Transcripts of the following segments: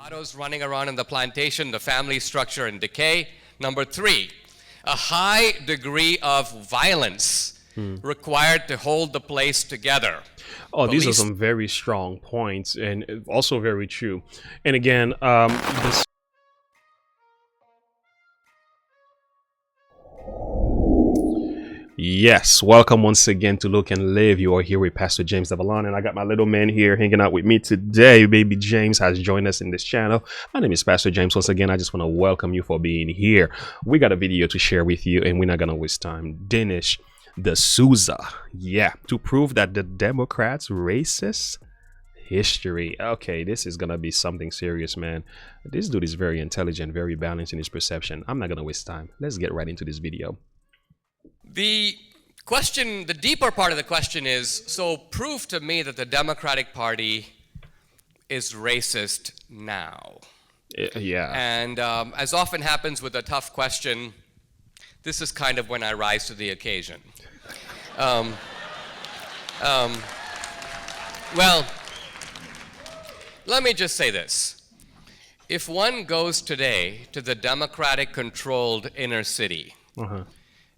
mulattoes running around in the plantation, the family structure in decay. Number three, a high degree of violence required to hold the place together. Oh, these are Police some very strong points and also very true. And again, this. Yes, welcome once again to Look and Live. You are here with Pastor James Davalon, and I got my little man here hanging out with me today. Baby James has joined us in this channel. My name is Pastor James. Once again, I just want to welcome you for being here. We got a video to share with you, and we're not going to waste time. Danish, the Souza. Yeah, to prove that the Democrats racist history. Okay, this is going to be something serious, man. This dude is very intelligent, very balanced in his perception. I'm not going to waste time. Let's get right into this video. The question, the deeper part of the question is, so prove to me that the Democratic Party is racist now. Yeah. And as often happens with a tough question, this is kind of when I rise to the occasion. Well, let me just say this. If one goes today to the Democratic-controlled inner city,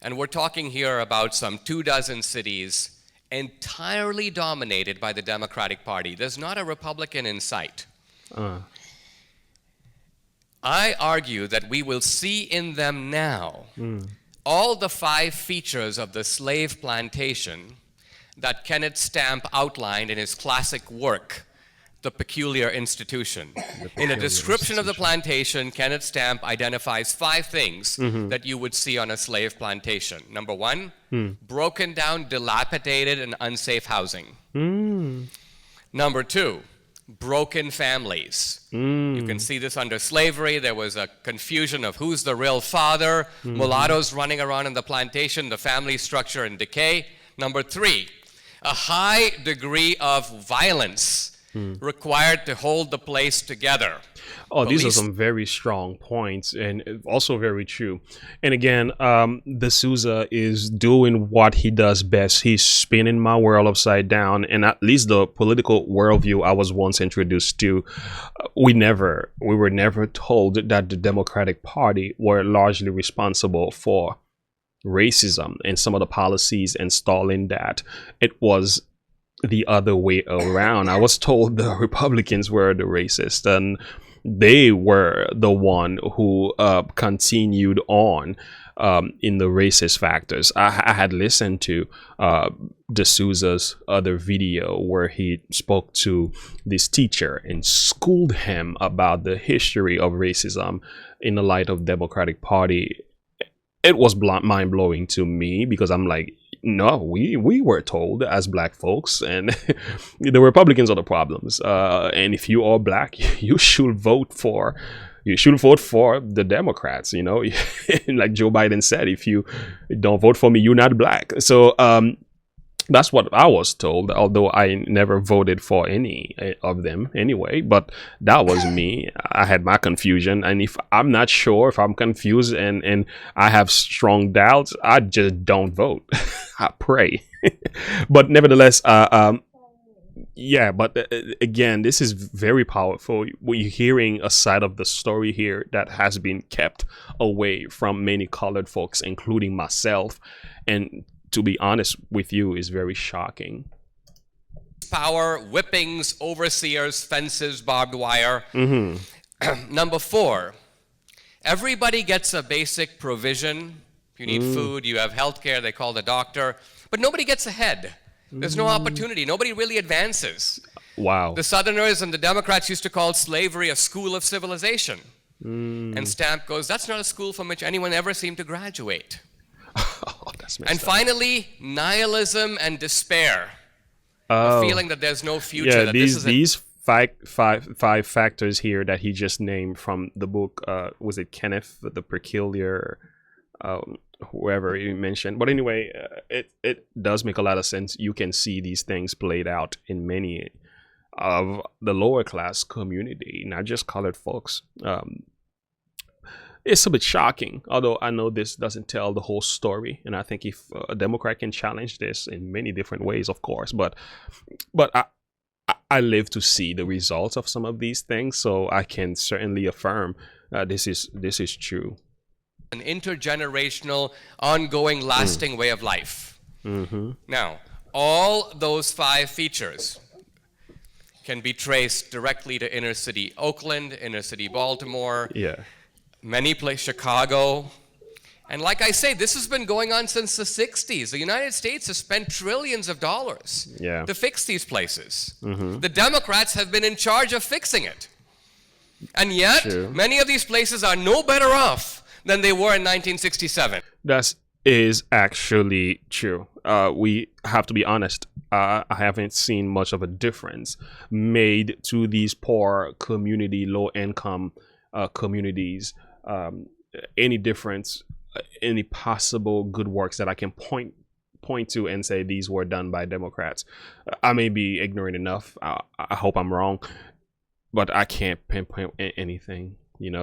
and we're talking here about some 24 cities entirely dominated by the Democratic Party. There's not a Republican in sight. I argue that we will see in them now all the 5 features of the slave plantation that Kenneth Stamp outlined in his classic work, The Peculiar Institution. In a description of the plantation, Kenneth Stamp identifies 5 things that you would see on a slave plantation. Number 1, broken down, dilapidated, and unsafe housing. Number 2, broken families. You can see this under slavery. There was a confusion of who's the real father, mulattoes running around in the plantation, the family structure in decay. Number 3, a high degree of violence required to hold the place together. Oh, these are some very strong points and also very true. And again, the Souza is doing what he does best. He's spinning my world upside down, and at least the political worldview I was once introduced to, we were never told that the Democratic Party were largely responsible for racism and some of the policies installing that. It was the other way around. I was told the Republicans were the racist, and they were the one who continued on in the racist factors. I had listened to De Souza's other video where he spoke to this teacher and schooled him about the history of racism in the light of Democratic Party. It was mind-blowing to me because I'm like, no, we were told as black folks, and the Republicans are the problems. And if you are black, you should vote for the Democrats. You know, like Joe Biden said, if you don't vote for me, you're not black. So that's what I was told, although I never voted for any of them anyway. But that was me. I had my confusion. And if I'm not sure, if I'm confused and I have strong doubts, I just don't vote. I pray. But nevertheless, yeah, but again, this is very powerful. We're hearing a side of the story here that has been kept away from many colored folks, including myself. And to be honest with you, is very shocking. Power, whippings, overseers, fences, barbed wire. Number 4, everybody gets a basic provision. If you need food, you have health care, they call the doctor. But nobody gets ahead. There's no opportunity. Nobody really advances. Wow. The Southerners and the Democrats used to call slavery a school of civilization. And Stamp goes, that's not a school from which anyone ever seemed to graduate. Oh, that's messed And up. finally, nihilism and despair. The feeling that there's no future. Yeah, that these five factors here that he just named from the book, was it Kenneth the Peculiar, whoever you mentioned. But anyway, it does make a lot of sense. You can see these things played out in many of the lower class community, not just colored folks. It's a bit shocking, although I know this doesn't tell the whole story. And I think if a Democrat can challenge this in many different ways, of course, but I live to see the results of some of these things, so I can certainly affirm this is true. An intergenerational, ongoing, lasting way of life. Now, all those 5 features can be traced directly to inner city Oakland, inner city Baltimore, many places, Chicago. And like I say, this has been going on since the 60s. The United States has spent trillions of dollars to fix these places. The Democrats have been in charge of fixing it. And yet, many of these places are no better off than they were in 1967. That is actually true. We have to be honest. I haven't seen much of a difference made to these poor community, low-income communities. Any difference, any possible good works that I can point to and say these were done by Democrats. I may be ignorant enough. I hope I'm wrong, but I can't pinpoint anything,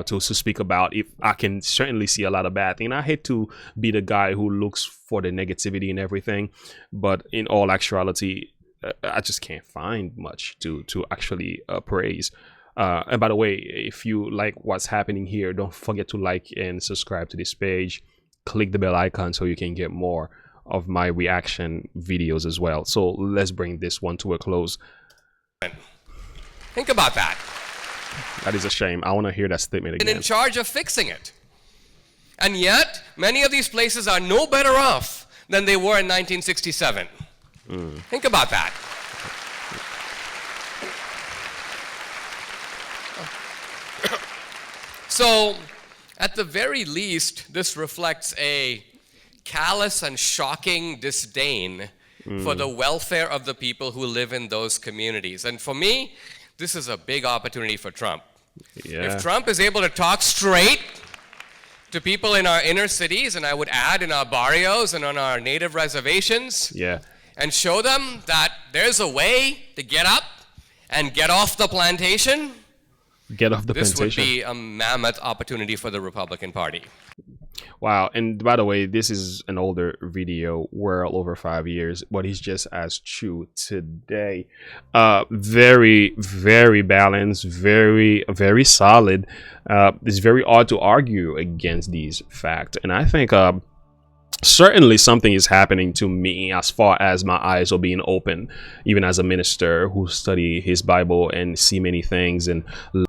to speak about. If I can certainly see a lot of bad things. I hate to be the guy who looks for the negativity in everything, but in all actuality, I just can't find much to actually praise. And by the way, if you like what's happening here, don't forget to like and subscribe to this page. Click the bell icon so you can get more of my reaction videos as well. So let's bring this one to a close. Think about that. That is a shame. I want to hear that statement again. In charge of fixing it. And yet, many of these places are no better off than they were in 1967. Think about that. So, at the very least, this reflects a callous and shocking disdain for the welfare of the people who live in those communities. And for me, this is a big opportunity for Trump. If Trump is able to talk straight to people in our inner cities, and I would add in our barrios and on our native reservations, and show them that there's a way to get up and get off the plantation, this would be a mammoth opportunity for the Republican Party. Wow. And by the way, this is an older video, well over 5 years, but it's just as true today. Very, very balanced, very, very solid. It's very hard to argue against these facts. And I think certainly something is happening to me as far as my eyes are being open, even as a minister who study his Bible and see many things and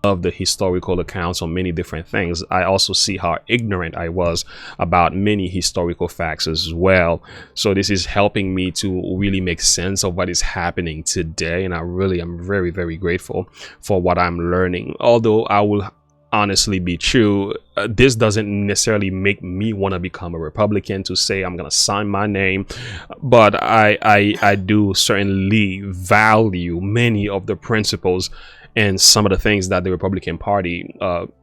love the historical accounts on many different things. I also see how ignorant I was about many historical facts as well. So this is helping me to really make sense of what is happening today. And I really am very, very grateful for what I'm learning. Although I will honestly be true, this doesn't necessarily make me want to become a Republican to say I'm going to sign my name, but I do certainly value many of the principles and some of the things that the Republican Party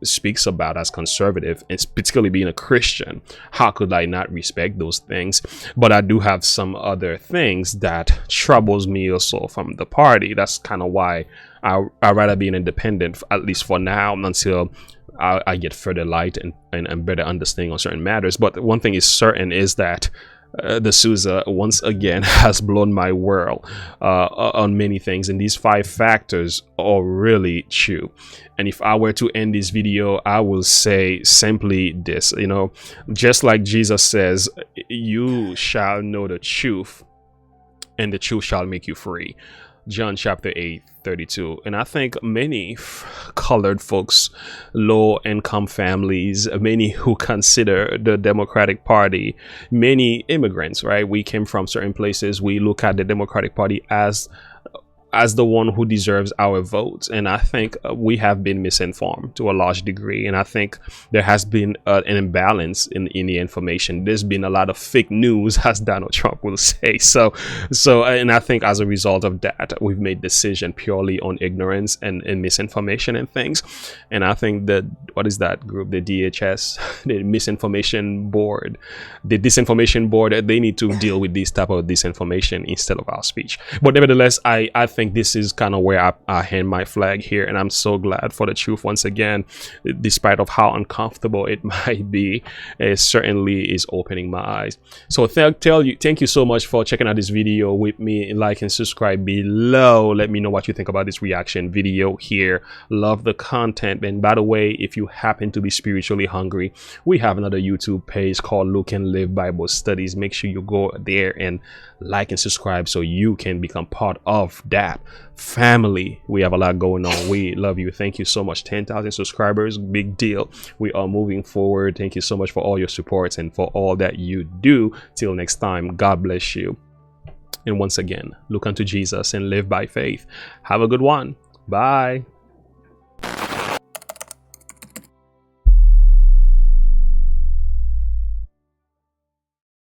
speaks about as conservative, and particularly being a Christian. How could I not respect those things? But I do have some other things that troubles me also from the party. That's kind of why I'd rather be an independent, at least for now, until I get further light and better understanding on certain matters. But one thing is certain is that the Souza once again has blown my world on many things, and these 5 factors are really true. And if I were to end this video, I will say simply this, just like Jesus says, you shall know the truth and the truth shall make you free. John chapter 8:32. And I think many colored folks, low income families, many who consider the Democratic Party, many immigrants, right? We came from certain places. We look at the Democratic Party as the one who deserves our votes. And I think we have been misinformed to a large degree. And I think there has been an imbalance in the information. There's been a lot of fake news, as Donald Trump will say. So, and I think as a result of that, we've made decision purely on ignorance and misinformation and things. And I think that, what is that group? The DHS, the Misinformation Board, the Disinformation Board, they need to deal with this type of disinformation instead of our speech. But nevertheless, I think think this is kind of where I hand my flag here, and I'm so glad for the truth once again. Despite of how uncomfortable it might be, it certainly is opening my eyes. So thank you so much for checking out this video with me. Like and subscribe below. Let me know what you think about this reaction video here. Love the content. And by the way, if you happen to be spiritually hungry, we have another YouTube page called Look and Live Bible Studies. Make sure you go there and like and subscribe so you can become part of that family. We have a lot going on. We love you. Thank you so much. 10,000 subscribers, big deal. We are moving forward. Thank you so much for all your supports and for all that you do. Till next time, God bless you. And once again, look unto Jesus and live by faith. Have a good one. Bye.